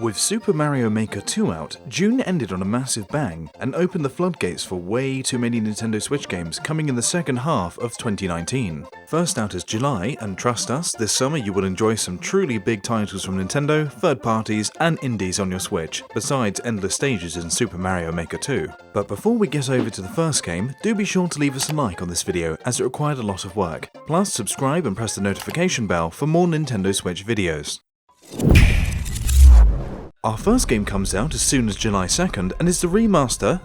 With Super Mario Maker 2 out, June ended on a massive bang and opened the floodgates for way too many Nintendo Switch games coming in the second half of 2019. First out is July, and trust us, this summer you will enjoy some truly big titles from Nintendo, third parties, and indies on your Switch, besides endless stages in Super Mario Maker 2. But before we get over to the first game, do be sure to leave us a like on this video as it required a lot of work. Plus subscribe and press the notification bell for more Nintendo Switch videos. Our first game comes out as soon as July 2nd and is the remaster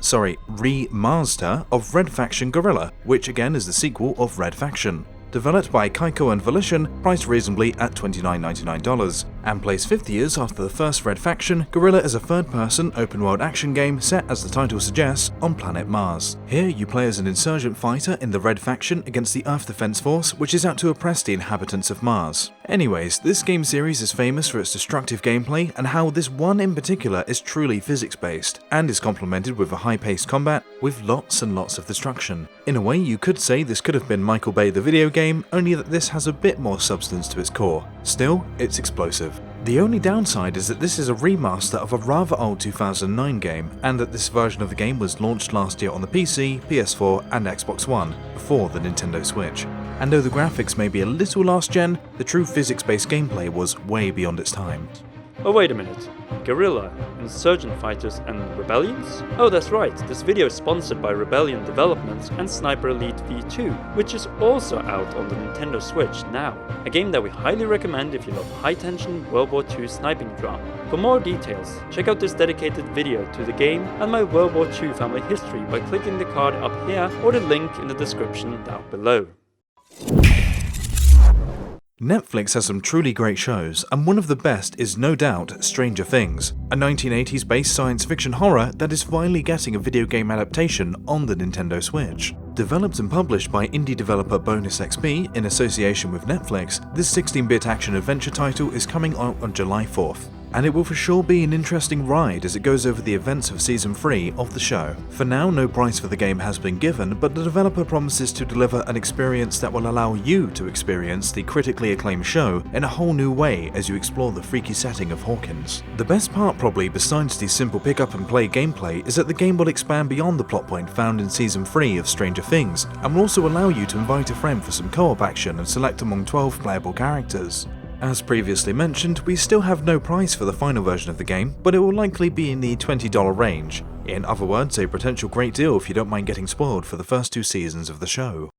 of Red Faction Guerrilla, which again is the sequel of Red Faction. Developed by Kaiko and Volition, priced reasonably at $29.99, and placed 50 years after the first Red Faction, Guerrilla is a third-person, open-world action game set, as the title suggests, on planet Mars. Here you play as an insurgent fighter in the Red Faction against the Earth Defense Force, which is out to oppress the inhabitants of Mars. Anyways, this game series is famous for its destructive gameplay and how this one in particular is truly physics-based, and is complemented with a high-paced combat with lots and lots of destruction. In a way, you could say this could have been Michael Bay the video game, only that this has a bit more substance to its core. Still, it's explosive. The only downside is that this is a remaster of a rather old 2009 game, and that this version of the game was launched last year on the PC, PS4 and Xbox One, before the Nintendo Switch. And though the graphics may be a little last gen, the true physics-based gameplay was way beyond its time. Oh wait a minute, Guerrilla, Insurgent Fighters and Rebellions? Oh that's right, this video is sponsored by Rebellion Developments and Sniper Elite V2, which is also out on the Nintendo Switch now. A game that we highly recommend if you love high-tension World War II sniping drama. For more details, check out this dedicated video to the game and my World War II family history by clicking the card up here or the link in the description down below. Netflix has some truly great shows, and one of the best is no doubt Stranger Things, a 1980s-based science fiction horror that is finally getting a video game adaptation on the Nintendo Switch. Developed and published by indie developer Bonus XP in association with Netflix, this 16-bit action-adventure title is coming out on July 4th. And it will for sure be an interesting ride as it goes over the events of Season 3 of the show. For now, no price for the game has been given, but the developer promises to deliver an experience that will allow you to experience the critically acclaimed show in a whole new way as you explore the freaky setting of Hawkins. The best part probably, besides the simple pick up and play gameplay, is that the game will expand beyond the plot point found in Season 3 of Stranger Things, and will also allow you to invite a friend for some co-op action and select among 12 playable characters. As previously mentioned, we still have no price for the final version of the game, but it will likely be in the $20 range. In other words, a potential great deal if you don't mind getting spoiled for the first 2 seasons of the show.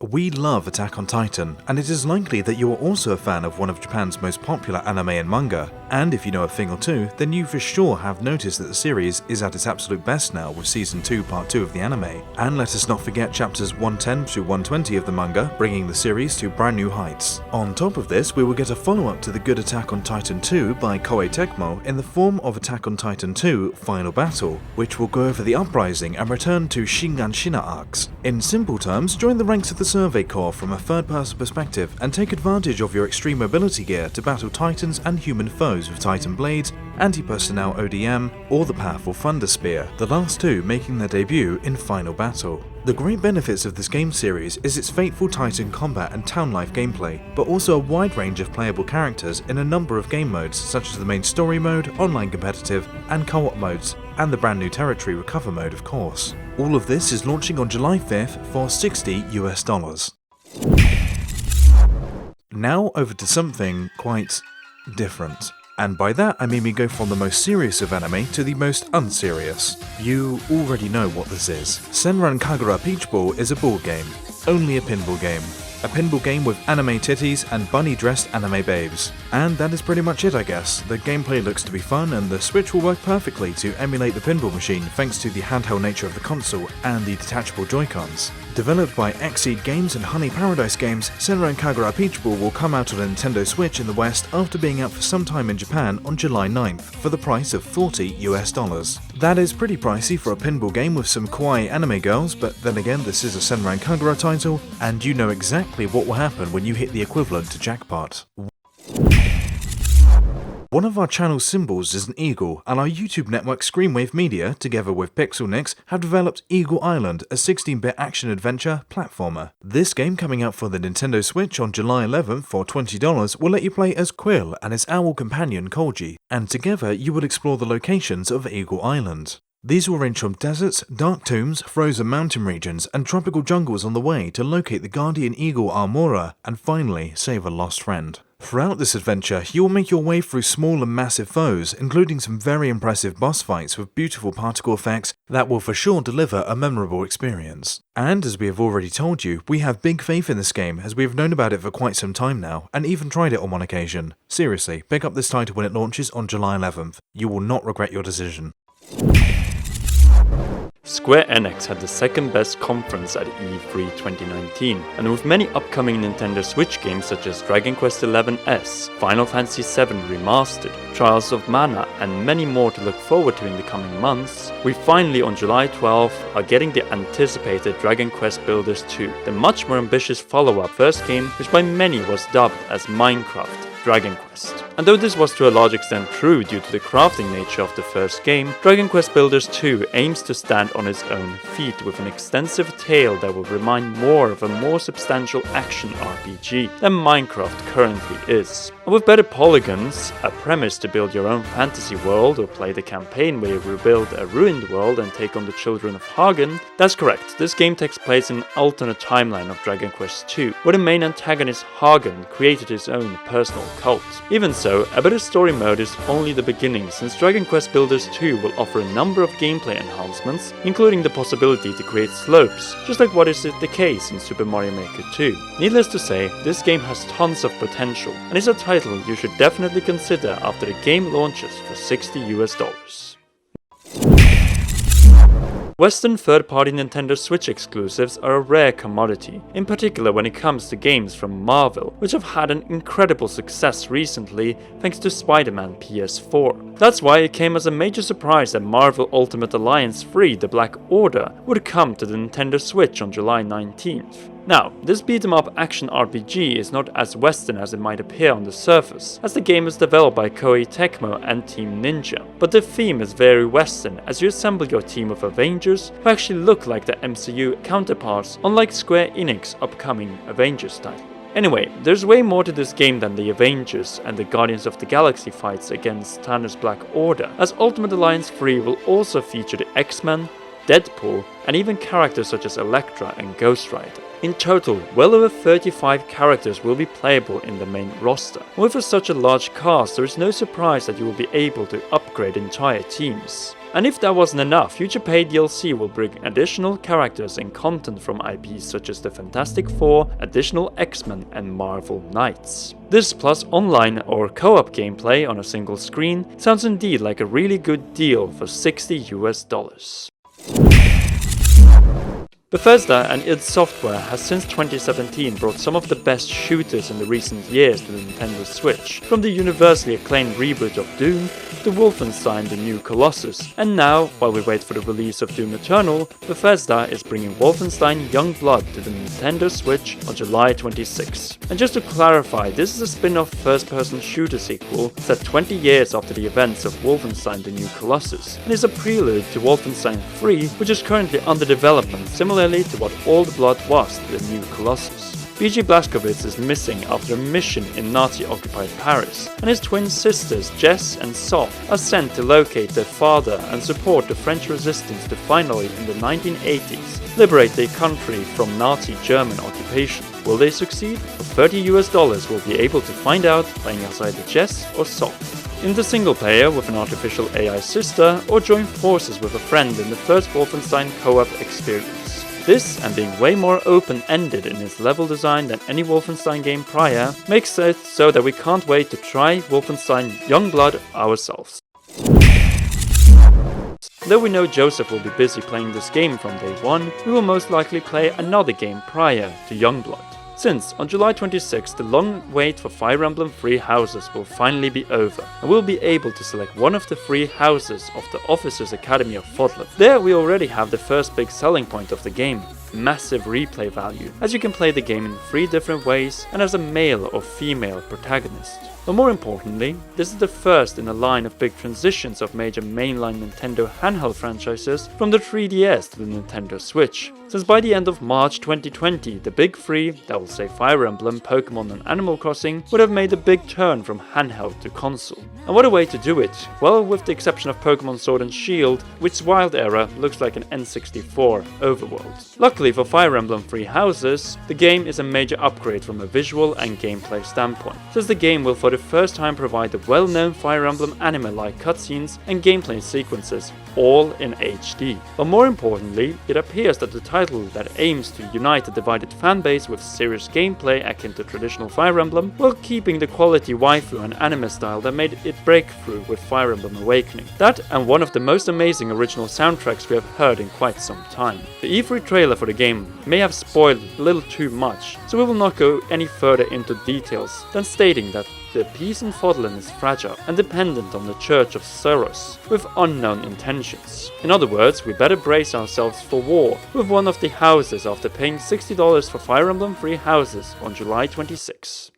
We love Attack on Titan, and it is likely that you are also a fan of one of Japan's most popular anime and manga, and if you know a thing or two, then you for sure have noticed that the series is at its absolute best now with Season 2 Part 2 of the anime. And let us not forget chapters 110 through 120 of the manga, bringing the series to brand new heights. On top of this, we will get a follow-up to the good Attack on Titan 2 by Koei Tecmo in the form of Attack on Titan 2 Final Battle, which will go over the Uprising and return to Shinganshina arcs. In simple terms, join the ranks of the Survey Corps from a third-person perspective and take advantage of your extreme mobility gear to battle titans and human foes with Titan Blades, Anti-Personnel ODM, or the powerful Thunder Spear, the last 2 making their debut in Final Battle. The great benefits of this game series is its fateful Titan combat and town life gameplay, but also a wide range of playable characters in a number of game modes such as the main story mode, online competitive, and co-op modes, and the brand new territory recover mode of course. All of this is launching on July 5th for $60 US. Now over to something quite different. And by that I mean we go from the most serious of anime to the most unserious. You already know what this is. Senran Kagura Peach Ball is a board game. Only a pinball game. A pinball game with anime titties and bunny-dressed anime babes. And that is pretty much it, I guess. The gameplay looks to be fun, and the Switch will work perfectly to emulate the pinball machine thanks to the handheld nature of the console and the detachable Joy-Cons. Developed by Xseed Games and Honey Paradise Games, Senran Kagura Peach Ball will come out on a Nintendo Switch in the West after being out for some time in Japan on July 9th for the price of $40 US. That is pretty pricey for a pinball game with some kawaii anime girls, but then again this is a Senran Kagura title, and you know exactly what will happen when you hit the equivalent to jackpot. One of our channel's symbols is an eagle, and our YouTube network Screenwave Media, together with PixelNix, have developed Eagle Island, a 16-bit action-adventure platformer. This game, coming out for the Nintendo Switch on July 11th for $20, will let you play as Quill and his owl companion Koji, and together you will explore the locations of Eagle Island. These will range from deserts, dark tombs, frozen mountain regions, and tropical jungles on the way to locate the guardian eagle Armora and finally save a lost friend. Throughout this adventure, you will make your way through small and massive foes, including some very impressive boss fights with beautiful particle effects that will for sure deliver a memorable experience. And as we have already told you, we have big faith in this game as we have known about it for quite some time now, and even tried it on one occasion. Seriously, pick up this title when it launches on July 11th. You will not regret your decision. Square Enix had the second best conference at E3 2019, and with many upcoming Nintendo Switch games such as Dragon Quest XI-S, Final Fantasy VII Remastered, Trials of Mana, and many more to look forward to in the coming months, we finally on July 12th are getting the anticipated Dragon Quest Builders 2, the much more ambitious follow-up first game which by many was dubbed as Minecraft Dragon Quest. And though this was to a large extent true due to the crafting nature of the first game, Dragon Quest Builders 2 aims to stand on its own feet with an extensive tale that will remind more of a more substantial action RPG than Minecraft currently is. And with better polygons, a premise to build your own fantasy world or play the campaign where you rebuild a ruined world and take on the children of Hagen, that's correct, this game takes place in an alternate timeline of Dragon Quest 2, where the main antagonist Hagen created his own personal cult. Even so, a better story mode is only the beginning, since Dragon Quest Builders 2 will offer a number of gameplay enhancements, including the possibility to create slopes, just like what is the case in Super Mario Maker 2. Needless to say, this game has tons of potential, and is a title you should definitely consider after the game launches for $60 US. Western third-party Nintendo Switch exclusives are a rare commodity, in particular when it comes to games from Marvel, which have had an incredible success recently thanks to Spider-Man PS4. That's why it came as a major surprise that Marvel Ultimate Alliance 3: The Black Order would come to the Nintendo Switch on July 19th. Now, this beat-em-up action RPG is not as Western as it might appear on the surface, as the game is developed by Koei Tecmo and Team Ninja, but the theme is very Western as you assemble your team of Avengers who actually look like the MCU counterparts, unlike Square Enix's upcoming Avengers title. Anyway, there's way more to this game than the Avengers and the Guardians of the Galaxy fights against Thanos' Black Order, as Ultimate Alliance 3 will also feature the X-Men, Deadpool, and even characters such as Elektra and Ghost Rider. In total, well over 35 characters will be playable in the main roster. With such a large cast, there is no surprise that you will be able to upgrade entire teams. And if that wasn't enough, future paid DLC will bring additional characters and content from IPs such as the Fantastic Four, additional X-Men and Marvel Knights. This plus online or co-op gameplay on a single screen sounds indeed like a really good deal for $60 US. Bethesda and id Software has since 2017 brought some of the best shooters in the recent years to the Nintendo Switch, from the universally acclaimed reboot of Doom to Wolfenstein the New Colossus, and now, while we wait for the release of Doom Eternal, Bethesda is bringing Wolfenstein Youngblood to the Nintendo Switch on July 26. And just to clarify, this is a spin-off first-person shooter sequel set 20 years after the events of Wolfenstein the New Colossus, and is a prelude to Wolfenstein 3, which is currently under development, similarly to what Old Blood was to the New Colossus. BG Blazkowicz is missing after a mission in Nazi-occupied Paris, and his twin sisters Jess and Sof are sent to locate their father and support the French resistance to finally, in the 1980s, liberate their country from Nazi German occupation. Will they succeed? For $30 we'll be able to find out playing as either Jess or Sof. In the single player with an artificial AI sister, or join forces with a friend in the first Wolfenstein co-op experience. This, and being way more open-ended in its level design than any Wolfenstein game prior, makes it so that we can't wait to try Wolfenstein Youngblood ourselves. Though we know Joseph will be busy playing this game from day one, we will most likely play another game prior to Youngblood. since on July 26th the long wait for Fire Emblem 3 houses will finally be over, and we'll be able to select one of the 3 houses of the Officers Academy of Fodlan. There we already have the first big selling point of the game: massive replay value, as you can play the game in 3 different ways and as a male or female protagonist. But more importantly, this is the first in a line of big transitions of major mainline Nintendo handheld franchises from the 3DS to the Nintendo Switch, since by the end of March 2020 the big 3, that will say Fire Emblem, Pokemon and Animal Crossing, would have made a big turn from handheld to console. And what a way to do it! Well, with the exception of Pokemon Sword and Shield, which wild era looks like an N64 overworld. Luckily for Fire Emblem 3 houses, the game is a major upgrade from a visual and gameplay standpoint, since the game will for the first time provide the well-known Fire Emblem anime-like cutscenes and gameplay sequences, all in HD. But more importantly, it appears that the title that aims to unite a divided fanbase with serious gameplay akin to traditional Fire Emblem, while keeping the quality waifu and anime style that made it breakthrough with Fire Emblem Awakening. That and one of the most amazing original soundtracks we have heard in quite some time. The E3 trailer for the game may have spoiled a little too much, so we will not go any further into details than stating that the peace in Fodlan is fragile and dependent on the Church of Soros, with unknown intentions. In other words, we better brace ourselves for war with one of the houses after paying $60 for Fire Emblem 3 houses on July 26.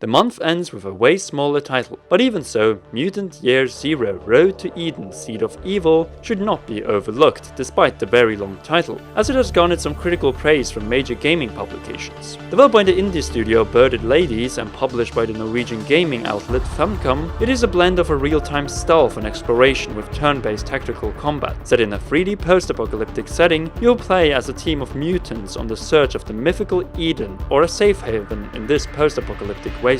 The month ends with a way smaller title, but even so, Mutant Year Zero Road to Eden Seed of Evil should not be overlooked despite the very long title, as it has garnered some critical praise from major gaming publications. Developed by the indie studio Birded Ladies and published by the Norwegian gaming outlet Funcom, it is a blend of a real-time stealth and exploration with turn-based tactical combat. Set in a 3D post-apocalyptic setting, you'll play as a team of mutants on the search of the mythical Eden, or a safe haven in this post-apocalyptic wasteland,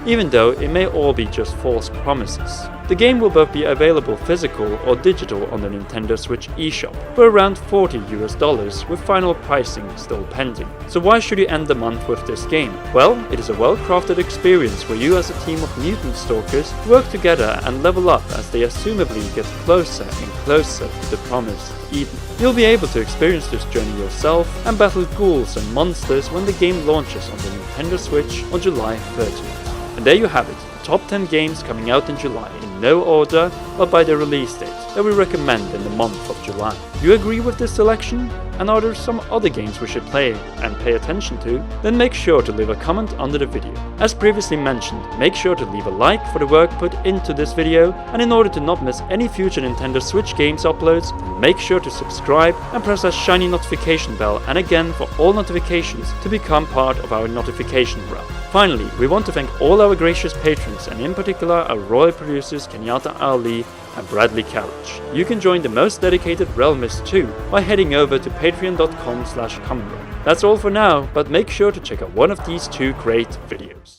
even though it may all be just false promises. The game will both be available physical or digital on the Nintendo Switch eShop for around $40 with final pricing still pending. So why should you end the month with this game? Well, it is a well-crafted experience where you as a team of mutant stalkers work together and level up as they assumably get closer and closer to the promised Eden. You'll be able to experience this journey yourself and battle ghouls and monsters when the game launches on the Nintendo Switch on July 30th. And there you have it, the top 10 games coming out in July, in no order but by their release date, that we recommend in the month of July. Do you agree with this selection? And are there some other games we should play and pay attention to? Then make sure to leave a comment under the video. As previously mentioned, make sure to leave a like for the work put into this video, and in order to not miss any future Nintendo Switch games uploads, make sure to subscribe and press that shiny notification bell, and again for all notifications to become part of our notification realm. Finally, we want to thank all our gracious patrons, and in particular our royal producers Kenyatta Ali and Bradley Carriage. You can join the most dedicated realmists too by heading over to patreon.com/commonrealm. That's all for now, but make sure to check out one of these 2 great videos.